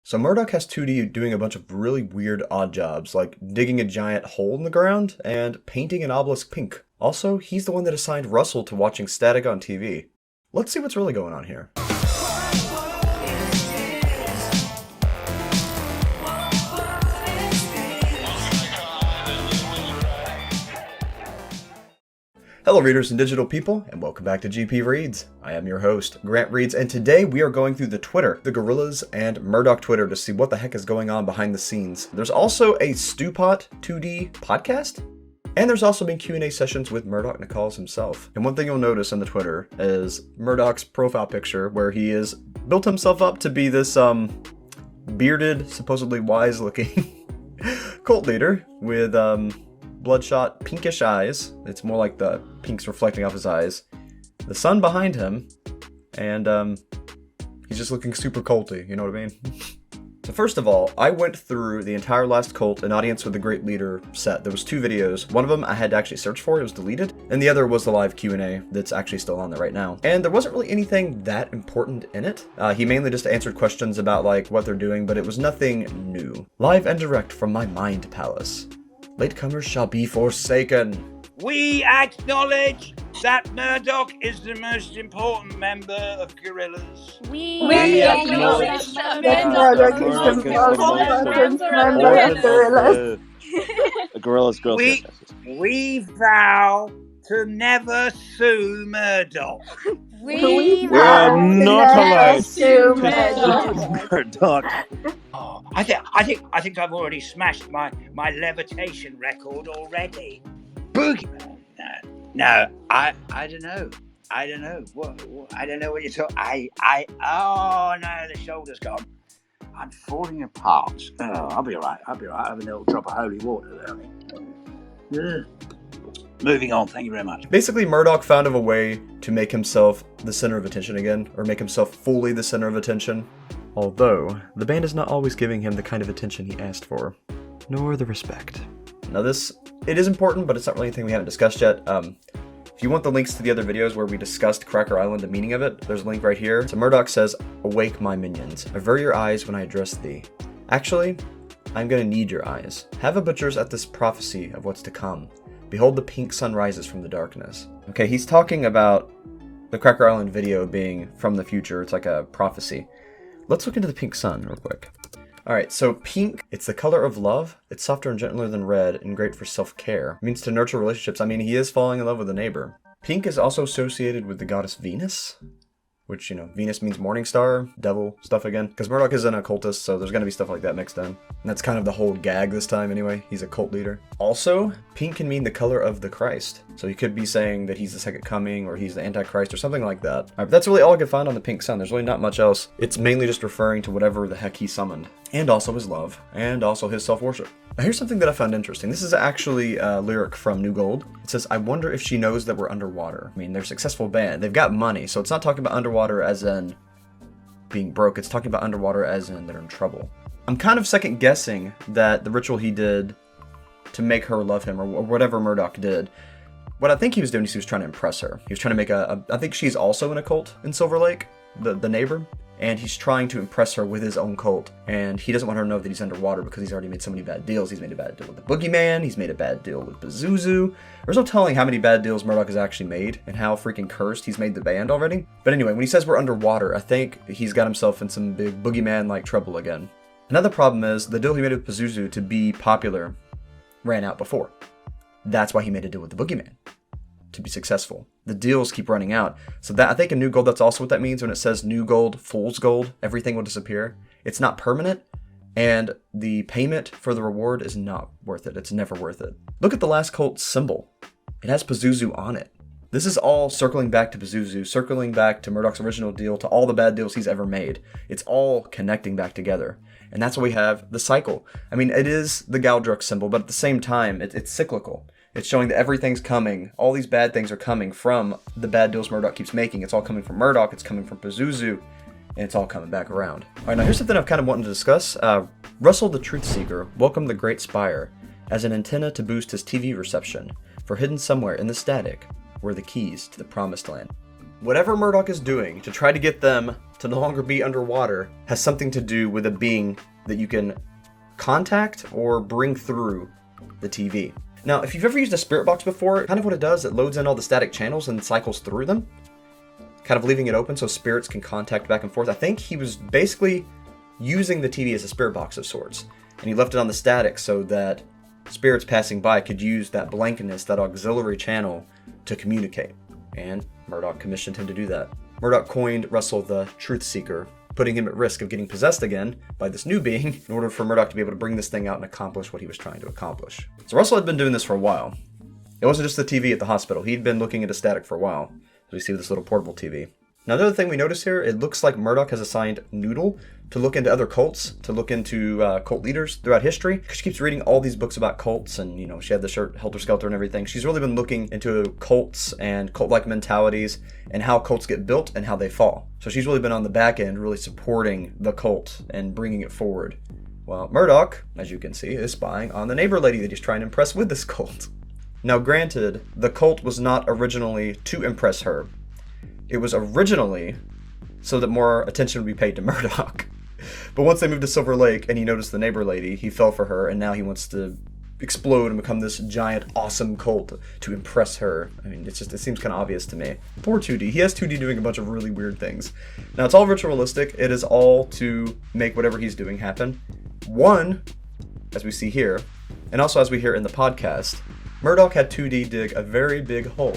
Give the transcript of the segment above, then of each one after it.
So Murdoc has 2D doing a bunch of really weird odd jobs, like digging a giant hole in the ground and painting an obelisk pink. Also, he's the one that assigned Russell to watching static on TV. Let's see what's really going on here. Hello readers and digital people, and welcome back to GPReeds. I am your host, Grant Reeds, and today we are going through the Twitter, the Gorillaz and Murdoc Twitter to see what the heck is going on behind the scenes. There's also a Stewpot 2D podcast, and there's also been Q&A sessions with Murdoc Niccals himself. And one thing you'll notice on the Twitter is Murdoc's profile picture, where he has built himself up to be this bearded, supposedly wise-looking cult leader with bloodshot pinkish eyes. It's more like the pink's reflecting off his eyes. The sun behind him, and he's just looking super culty, you know what I mean? So first of all, I went through the entire last cult, an audience with a great leader set. There was 2 videos. One of them I had to actually search for, it was deleted, and the other was the live Q&A that's actually still on there right now. And there wasn't really anything that important in it. He mainly just answered questions about like what they're doing, but it was nothing new. Live and direct from my mind palace. Latecomers shall be forsaken. We acknowledge that Murdoc is the most important member of Gorillaz. We acknowledge that Murdoc is the most important member of Gorillaz. Gorillaz Girls. We- We vow to never sue Murdoc. We are not allowed to Murdoc. Oh, I think I've already smashed my levitation record already. Boogeyman? No, I don't know. I don't know. What I don't know what you're talking. Oh no, the shoulder's gone. I'm falling apart. Oh, I'll be alright. I have a little drop of holy water there. Moving on, thank you very much. Basically, Murdoc found a way to make himself the center of attention again, or make himself fully the center of attention. Although, the band is not always giving him the kind of attention he asked for, nor the respect. Now it is important, but it's not really anything we haven't discussed yet. If you want the links to the other videos where we discussed Cracker Island, the meaning of it, there's a link right here. So Murdoc says, "Awake my minions, aver your eyes when I address thee. Actually, I'm gonna need your eyes. Have a butchers at this prophecy of what's to come. Behold the pink sun rises from the darkness." Okay, he's talking about the Cracker Island video being from the future. It's like a prophecy. Let's look into the pink sun real quick. Alright, so pink, it's the color of love. It's softer and gentler than red and great for self-care. It means to nurture relationships. I mean, he is falling in love with a neighbor. Pink is also associated with the goddess Venus, which, you know, Venus means morning star, devil, stuff again. Because Murdoc is an occultist, so there's going to be stuff like that mixed in. And that's kind of the whole gag this time anyway. He's a cult leader. Also, pink can mean the color of the Christ. So he could be saying that he's the second coming, or he's the Antichrist, or something like that. Alright, but that's really all I could find on the pink sun. There's really not much else. It's mainly just referring to whatever the heck he summoned. And also his love. And also his self-worship. Now here's something that I found interesting. This is actually a lyric from New Gold. It says, "I wonder if she knows that we're underwater." I mean, they're a successful band. They've got money. So it's not talking about underwater as in being broke. It's talking about underwater as in they're in trouble. I'm kind of second guessing that the ritual he did to make her love him, or whatever Murdoc did, what I think he was doing is he was trying to impress her. He was trying to make I think she's also in a cult in Silver Lake, the neighbor. And he's trying to impress her with his own cult. And he doesn't want her to know that he's underwater because he's already made so many bad deals. He's made a bad deal with the Boogeyman. He's made a bad deal with Pazuzu. There's no telling how many bad deals Murdoc has actually made and how freaking cursed he's made the band already. But anyway, when he says we're underwater, I think he's got himself in some big Boogeyman-like trouble again. Another problem is the deal he made with Pazuzu to be popular ran out before. That's why he made a deal with the Boogeyman, to be successful. The deals keep running out. So that, I think in New Gold, that's also what that means when it says New Gold, Fool's Gold, everything will disappear. It's not permanent, and the payment for the reward is not worth it. It's never worth it. Look at the last cult symbol. It has Pazuzu on it. This is all circling back to Pazuzu, circling back to Murdoc's original deal, to all the bad deals he's ever made. It's all connecting back together. And that's why we have the cycle. I mean, it is the Galdruk symbol, but at the same time, it's cyclical. It's showing that everything's coming. All these bad things are coming from the bad deals Murdoc keeps making. It's all coming from Murdoc. It's coming from Pazuzu. And it's all coming back around. All right, now here's something I've kind of wanted to discuss. Russell the Truth Seeker welcomed the Great Spire as an antenna to boost his TV reception. For hidden somewhere in the static were the keys to the Promised Land. Whatever Murdoc is doing to try to get them to no longer be underwater has something to do with a being that you can contact or bring through the TV. Now, if you've ever used a spirit box before, kind of what it does, it loads in all the static channels and cycles through them, kind of leaving it open so spirits can contact back and forth. I think he was basically using the TV as a spirit box of sorts, and he left it on the static so that spirits passing by could use that blankness, that auxiliary channel, to communicate. And Murdoc commissioned him to do that. Murdoc coined Russell the Truth Seeker, putting him at risk of getting possessed again by this new being in order for Murdoc to be able to bring this thing out and accomplish what he was trying to accomplish. So Russell had been doing this for a while. It wasn't just the TV at the hospital. He'd been looking into static for a while, as we see with this little portable TV. Now, the other thing we notice here, it looks like Murdoc has assigned Noodle to look into other cults, to look into cult leaders throughout history. She keeps reading all these books about cults, and, you know, she had the shirt Helter Skelter and everything. She's really been looking into cults and cult-like mentalities and how cults get built and how they fall. So she's really been on the back end, really supporting the cult and bringing it forward. Well, Murdoc, as you can see, is spying on the neighbor lady that he's trying to impress with this cult. Now, granted, the cult was not originally to impress her. It was originally so that more attention would be paid to Murdoc. But once they moved to Silver Lake and he noticed the neighbor lady, he fell for her, and now he wants to explode and become this giant, awesome cult to impress her. I mean, it seems kind of obvious to me. Poor 2D. He has 2D doing a bunch of really weird things. Now, it's all ritualistic. It is all to make whatever he's doing happen. One, as we see here, and also as we hear in the podcast, Murdoc had 2D dig a very big hole.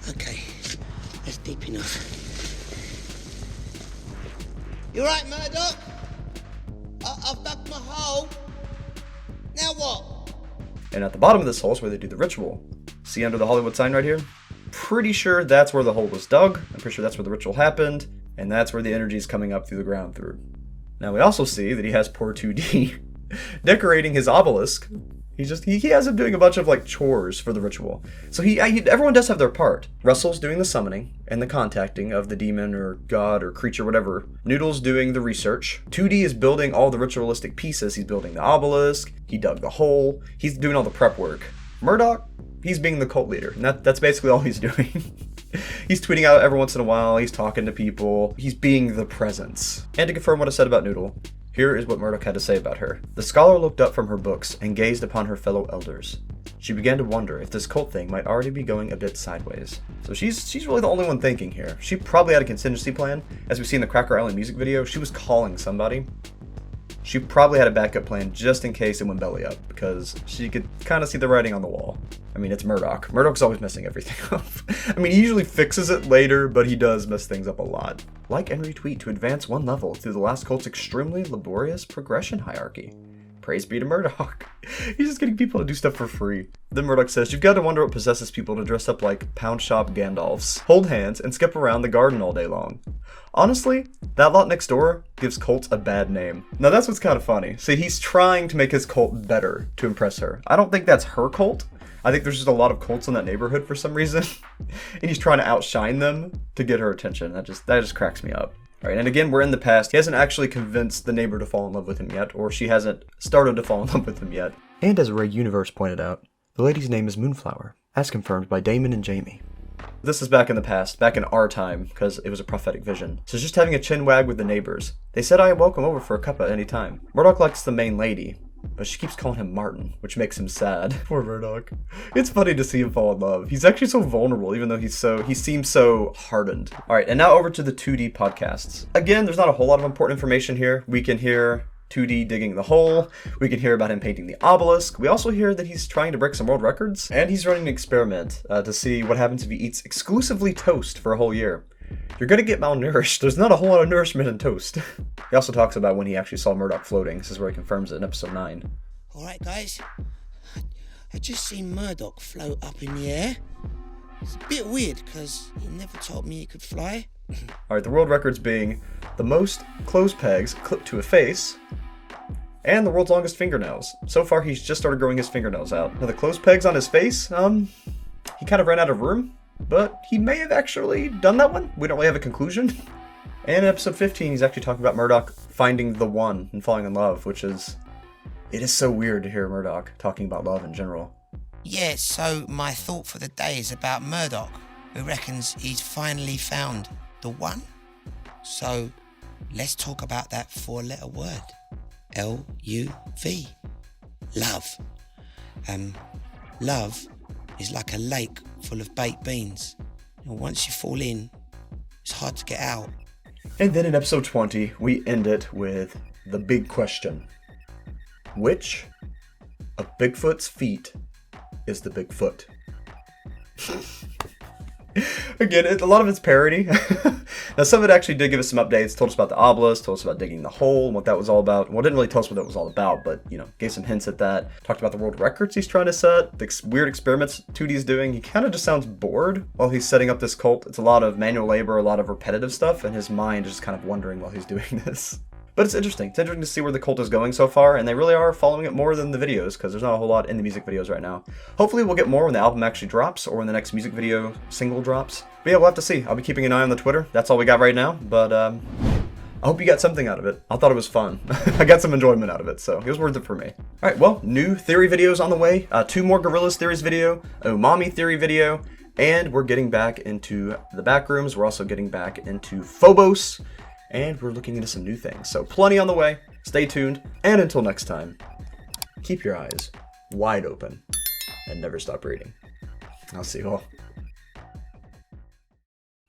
Okay, that's deep enough. You right, Murdoc? I've dug my hole. Now what? And at the bottom of this hole is where they do the ritual. See under the Hollywood sign right here? Pretty sure that's where the hole was dug. I'm pretty sure that's where the ritual happened. And that's where the energy is coming up through the ground through. Now we also see that he has poor 2D decorating his obelisk. He has him doing a bunch of like chores for the ritual. So everyone does have their part. Russell's doing the summoning and the contacting of the demon or god or creature, whatever. Noodle's doing the research. 2D is building all the ritualistic pieces. He's building the obelisk. He dug the hole. He's doing all the prep work. Murdoc, he's being the cult leader. And that's basically all he's doing. He's tweeting out every once in a while. He's talking to people. He's being the presence. And to confirm what I said about Noodle, here is what Murdoc had to say about her. The scholar looked up from her books and gazed upon her fellow elders. She began to wonder if this cult thing might already be going a bit sideways. So she's really the only one thinking here. She probably had a contingency plan. As we see in the Cracker Island music video, she was calling somebody. She probably had a backup plan just in case it went belly up, because she could kind of see the writing on the wall. I mean, it's Murdoc. Murdoc's always messing everything up. I mean, he usually fixes it later, but he does mess things up a lot. Like and retweet to advance one level through the last cult's extremely laborious progression hierarchy. Praise be to Murdoc. He's just getting people to do stuff for free. Then Murdoc says, you've got to wonder what possesses people to dress up like pound shop Gandalfs, hold hands, and skip around the garden all day long. Honestly, that lot next door gives cults a bad name. Now that's what's kind of funny. See, he's trying to make his cult better to impress her. I don't think that's her cult. I think there's just a lot of cults in that neighborhood for some reason. And he's trying to outshine them to get her attention. That just cracks me up. Alright, and again, we're in the past. He hasn't actually convinced the neighbor to fall in love with him yet, or she hasn't started to fall in love with him yet. And as Ray Universe pointed out, the lady's name is Moonflower, as confirmed by Damon and Jamie. This is back in the past, back in our time, because it was a prophetic vision. So just having a chin wag with the neighbors. They said I am welcome over for a cuppa any time. Murdoc likes the main lady, but she keeps calling him Martin, which makes him sad. Poor Murdoc. It's funny to see him fall in love. He's actually so vulnerable, even though he seems so hardened. Alright, and now over to the 2D podcasts. Again, there's not a whole lot of important information here. We can hear 2D digging the hole. We can hear about him painting the obelisk. We also hear that he's trying to break some world records. And he's running an experiment to see what happens if he eats exclusively toast for a whole year. You're gonna get malnourished. There's not a whole lot of nourishment in toast. He also talks about when he actually saw Murdoc floating. This is where he confirms it in episode 9. Alright guys, I just seen Murdoc float up in the air. It's a bit weird because he never told me he could fly. Alright, the world records being the most clothes pegs clipped to a face and the world's longest fingernails. So far he's just started growing his fingernails out. Now the clothes pegs on his face, he kind of ran out of room. But he may have actually done that one. We don't really have a conclusion. And in episode 15, he's actually talking about Murdoc finding the one and falling in love, which is It is so weird to hear Murdoc talking about love in general. Yeah, so my thought for the day is about Murdoc, who reckons he's finally found the one. So let's talk about that 4-letter word. L-U-V. Love. Love is like a lake full of baked beans. And once you fall in, it's hard to get out. And then in episode 20, we end it with the big question. Which of Bigfoot's feet is the Bigfoot? Again, a lot of it's parody. Now, some of it actually did give us some updates, told us about the obelisk, told us about digging the hole and what that was all about. Well, didn't really tell us what that was all about, but, gave some hints at that. Talked about the world records he's trying to set, the weird experiments 2D's doing. He kind of just sounds bored while he's setting up this cult. It's a lot of manual labor, a lot of repetitive stuff, and his mind is just kind of wondering while he's doing this. But it's interesting. It's interesting to see where the cult is going so far, and they really are following it more than the videos, because there's not a whole lot in the music videos right now. Hopefully we'll get more when the album actually drops, or when the next music video single drops. But yeah, we'll have to see. I'll be keeping an eye on the Twitter. That's all we got right now, but I hope you got something out of it. I thought it was fun. I got some enjoyment out of it, so it was worth it for me. Alright, well, new theory videos on the way. 2 more Gorillaz theories video, a Umami theory video, and we're getting back into the back rooms. We're also getting back into Phobos, and we're looking into some new things. So plenty on the way. Stay tuned. And until next time, keep your eyes wide open and never stop reading. I'll see you all.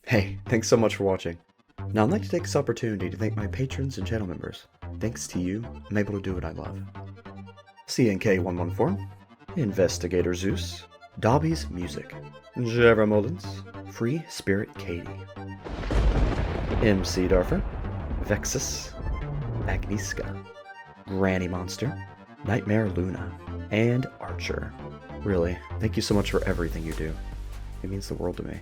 Hey, thanks so much for watching. Now I'd like to take this opportunity to thank my patrons and channel members. Thanks to you, I'm able to do what I love. CNK114, Investigator Zeus, Dobby's Music, Jera Mullins, Free Spirit Katie, MC Darfer, Vexus, Agnieszka, Granny Monster, Nightmare Luna, and Archer. Really, thank you so much for everything you do. It means the world to me.